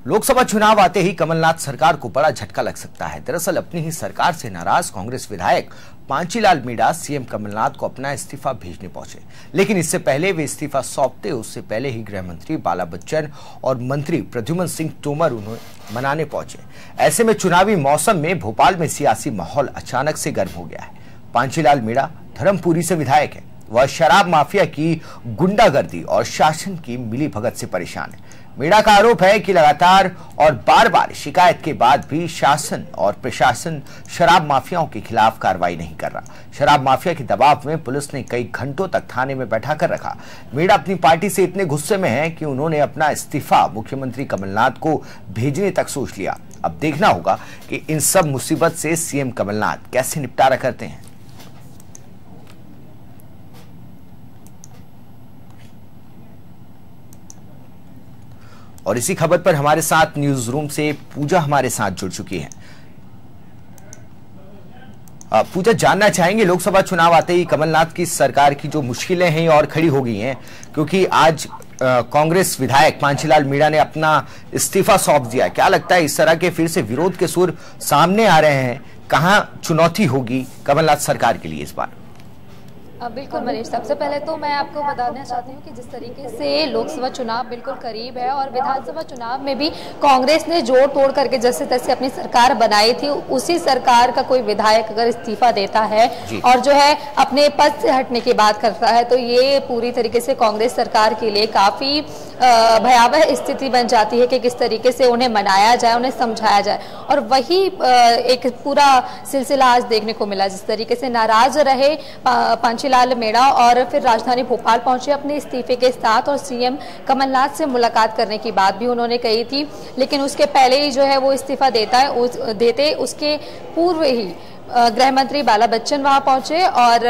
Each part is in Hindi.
लोकसभा चुनाव आते ही कमलनाथ सरकार को बड़ा झटका लग सकता है। दरअसल अपनी ही सरकार से नाराज कांग्रेस विधायक पांचीलाल मीणा सीएम कमलनाथ को अपना इस्तीफा भेजने पहुंचे, लेकिन इससे पहले वे इस्तीफा सौंपते उससे पहले ही गृह मंत्री बाला बच्चन और मंत्री प्रद्युम्न सिंह तोमर उन्हें मनाने पहुंचे। ऐसे में चुनावी मौसम में भोपाल में सियासी माहौल अचानक से गर्म हो गया है। पांचीलाल मीणा धर्मपुरी से विधायक है। वह शराब माफिया की गुंडागर्दी और शासन की मिलीभगत से परेशान है। मीणा का आरोप है कि लगातार और बार बार शिकायत के बाद भी शासन और प्रशासन शराब माफियाओं के खिलाफ कार्रवाई नहीं कर रहा। शराब माफिया के दबाव में पुलिस ने कई घंटों तक थाने में बैठा कर रखा। मीणा अपनी पार्टी से इतने गुस्से में है कि उन्होंने अपना इस्तीफा मुख्यमंत्री कमलनाथ को भेजने तक सोच लिया। अब देखना होगा कि इन सब मुसीबत से सीएम कमलनाथ कैसे निपटारा करते हैं। और इसी खबर पर हमारे साथ न्यूज रूम से पूजा हमारे साथ जुड़ चुकी है। पूजा, जानना चाहेंगे लोकसभा चुनाव आते ही कमलनाथ की सरकार की जो मुश्किलें हैं और खड़ी हो गई हैं, क्योंकि आज कांग्रेस विधायक पांचीलाल मीणा ने अपना इस्तीफा सौंप दिया। क्या लगता है इस तरह के फिर से विरोध के सुर सामने आ रहे हैं, कहां चुनौती होगी कमलनाथ सरकार के लिए इस बार? बिल्कुल मनीष, सबसे पहले तो मैं आपको बताना चाहती हूँ कि जिस तरीके से लोकसभा चुनाव बिल्कुल करीब है और विधानसभा चुनाव में भी कांग्रेस ने जोड़ तोड़ करके जैसे तैसे अपनी सरकार बनाई थी, उसी सरकार का कोई विधायक अगर इस्तीफा देता है और जो है अपने पद से हटने की बात करता है, तो ये पूरी तरीके से कांग्रेस सरकार के लिए काफी भयावह स्थिति बन जाती है कि किस तरीके से उन्हें मनाया जाए, उन्हें समझाया जाए। और वही एक पूरा सिलसिला आज देखने को मिला। जिस तरीके से नाराज रहे पांचीलाल मीणा और फिर राजधानी भोपाल पहुंचे अपने इस्तीफे के साथ और सीएम कमलनाथ से मुलाकात करने की बात भी उन्होंने कही थी, लेकिन उसके पहले ही जो है वो इस्तीफा देते उसके पूर्व ही गृह मंत्री बाला बच्चन वहां पहुंचे और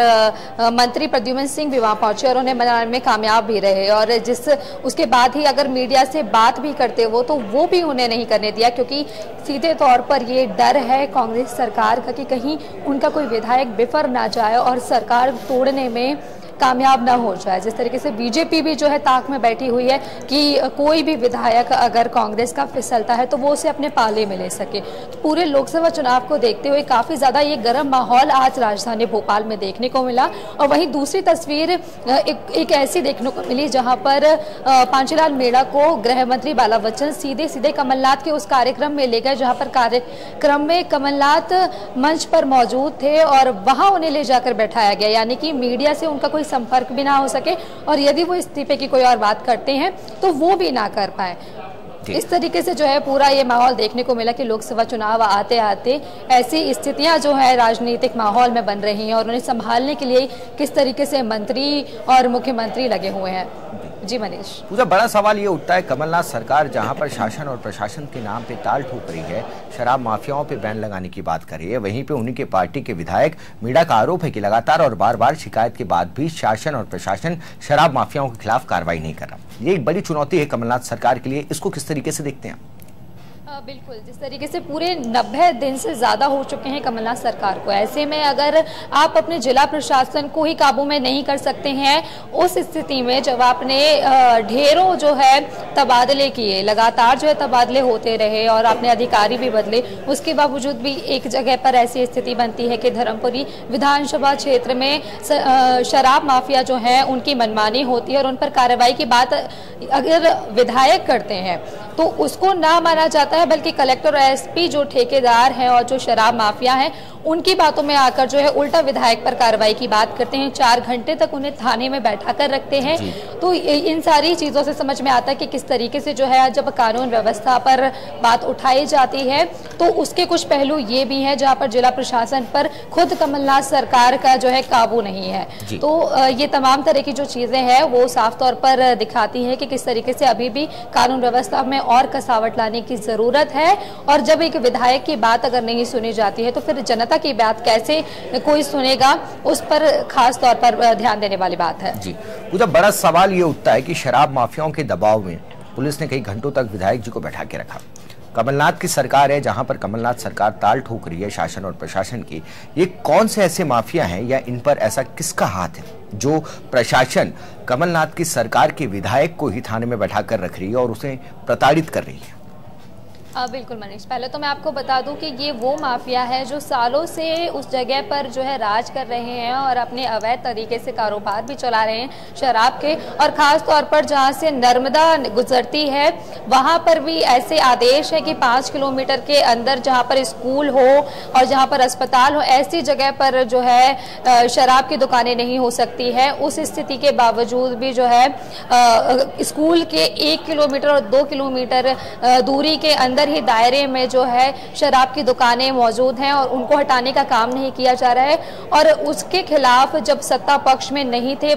मंत्री प्रद्युम्न सिंह भी वहां पहुंचे और उन्हें मनाने में कामयाब भी रहे। और उसके बाद ही अगर मीडिया से बात भी करते तो वो भी उन्हें नहीं करने दिया, क्योंकि सीधे तौर पर ये डर है कांग्रेस सरकार का कि कहीं उनका कोई विधायक बिफर ना जाए और सरकार तोड़ने में कामयाब ना हो जाए। जिस तरीके से बीजेपी भी जो है ताक में बैठी हुई है कि कोई भी विधायक अगर कांग्रेस का फिसलता है तो वो उसे अपने पाले में ले सके। तो पूरे लोकसभा चुनाव को देखते हुए काफी ज्यादा ये गर्म माहौल आज राजधानी भोपाल में देखने को मिला। और वहीं दूसरी तस्वीर एक ऐसी देखने को मिली जहां पर पांचीलाल मीणा को गृह मंत्री बाला बच्चन सीधे कमलनाथ के उस कार्यक्रम में ले गए जहां पर कार्यक्रम में कमलनाथ मंच पर मौजूद थे और वहां उन्हें ले जाकर बैठाया गया, यानी कि मीडिया से उनका कोई संपर्क भी ना हो सके और यदि वो इस्तीफे की कोई और बात करते हैं तो वो भी ना कर पाए। इस तरीके से जो है पूरा ये माहौल देखने को मिला कि लोकसभा चुनाव आते आते ऐसी स्थितियां जो है राजनीतिक माहौल में बन रही हैं और उन्हें संभालने के लिए किस तरीके से मंत्री और मुख्यमंत्री लगे हुए हैं। जी मनीष, पूरा बड़ा सवाल ये उठता है, कमलनाथ सरकार जहां पर शासन और प्रशासन के नाम पे ताल ठोक रही है, शराब माफियाओं पे बैन लगाने की बात कर रही है, वहीं पे उन्हीं के पार्टी के विधायक मीणा का आरोप है कि लगातार और बार बार शिकायत के बाद भी शासन और प्रशासन शराब माफियाओं के खिलाफ कार्रवाई नहीं कर रहा। ये एक बड़ी चुनौती है कमलनाथ सरकार के लिए, इसको किस तरीके से देखते हैं? बिल्कुल, जिस तरीके से पूरे 90 दिन से ज्यादा हो चुके हैं कमलनाथ सरकार को, ऐसे में अगर आप अपने जिला प्रशासन को ही काबू में नहीं कर सकते हैं, उस स्थिति में जब आपने ढेरों जो है तबादले किए, लगातार जो है तबादले होते रहे और आपने अधिकारी भी बदले, उसके बावजूद भी एक जगह पर ऐसी स्थिति बनती है कि धर्मपुरी विधानसभा क्षेत्र में शराब माफिया जो है उनकी मनमानी होती है और उन पर कार्रवाई की बात अगर विधायक करते हैं तो उसको ना माना जाता है, बल्कि कलेक्टर और एसपी जो ठेकेदार हैं और जो शराब माफिया हैं उनकी बातों में आकर जो है उल्टा विधायक पर कार्रवाई की बात करते हैं। 4 घंटे तक उन्हें थाने में बैठा कर रखते हैं। तो इन सारी चीजों से समझ में आता है कि किस तरीके से जो है जब कानून व्यवस्था पर बात उठाई जाती है तो उसके कुछ पहलू ये भी हैं जहां पर जिला प्रशासन पर खुद कमलनाथ सरकार का जो है काबू नहीं है। तो ये तमाम तरह की जो चीजें हैं वो साफ तौर पर दिखाती है कि किस तरीके से अभी भी कानून व्यवस्था में और कसावट लाने की जरूरत है। और जब एक विधायक की बात अगर नहीं सुनी जाती है तो फिर जनता की बात कैसे कोई सुनेगा, उस पर खास तौर पर ध्यान देने वाली बात है। जी, मुझे बड़ा सवाल ये उठता है कि शराब माफियाओं के दबाव में पुलिस ने कई घंटों तक विधायक जी को बैठा के रखा। कमलनाथ की सरकार है जहां पर कमलनाथ सरकार ताल ठोक रही है शासन और प्रशासन की। ये कौन से ऐसे माफिया हैं या इन पर ऐसा किसका हाथ है जो प्रशासन कमलनाथ की सरकार के विधायक को ही थाने में बैठा कर रख रही है और उसे प्रताड़ित कर रही है? बिल्कुल मनीष, पहले तो मैं आपको बता दूं कि ये वो माफिया है जो सालों से उस जगह पर जो है राज कर रहे हैं और अपने अवैध तरीके से कारोबार भी चला रहे हैं शराब के। और ख़ास तौर पर जहां से नर्मदा गुजरती है वहां पर भी ऐसे आदेश है कि 5 किलोमीटर के अंदर जहां पर स्कूल हो और जहां पर अस्पताल हो, ऐसी जगह पर जो है शराब की दुकानें नहीं हो सकती है। उस स्थिति के बावजूद भी जो है स्कूल के 1 किलोमीटर और 2 किलोमीटर दूरी के अंदर ही दायरे में जो है शराब की दुकानें मौजूद हैं और उनको हटाने का काम नहीं किया जा रहा है। और उसके खिलाफ जब सत्ता पक्ष में नहीं थे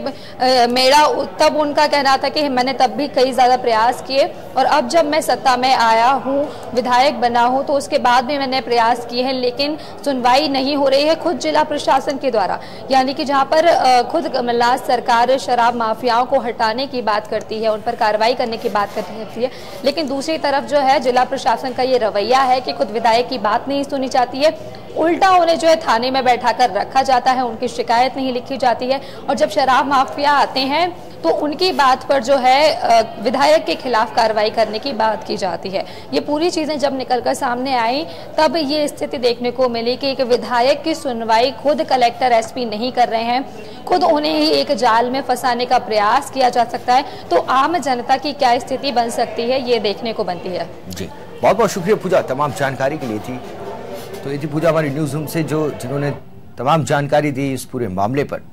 मेरा, तब उनका कहना था कि मैंने तब भी कई ज़्यादा प्रयास किए और अब जब मैं सत्ता में आया हूँ, विधायक बना हूँ, तो उसके बाद भी मैंने प्रयास किए हैं, लेकिन सुनवाई नहीं हो रही है खुद जिला प्रशासन के द्वारा। यानी कि जहाँ पर खुद कमलनाथ सरकार शराब माफियाओं को हटाने की बात करती है, उन पर कार्रवाई करने की बात करती है, लेकिन दूसरी तरफ जो है जिला प्रशासन का ये रवैया है कि खुद विधायक की बात नहीं सुनी जाती है, उल्टा उन्हें जो है थाने में बैठाकर रखा जाता है, उनकी शिकायत नहीं लिखी जाती है। और जब शराब माफिया आते हैं तो उनकी बात पर जो है विधायक के खिलाफ कार्रवाई करने की बात की जाती है। ये पूरी चीज़ें जब निकलकर सामने आई तब ये स्थिति देखने को मिली कि एक विधायक की सुनवाई खुद कलेक्टर एसपी नहीं कर रहे हैं, खुद उन्हें ही एक जाल में फंसाने का प्रयास किया जा सकता है। तो आम जनता की क्या स्थिति बन सकती है ये देखने को बनती है। जी बहुत बहुत शुक्रिया पूजा, तमाम जानकारी के लिए थी। तो ये थी पूजा हमारी न्यूज रूम से जिन्होंने तमाम जानकारी दी इस पूरे मामले पर।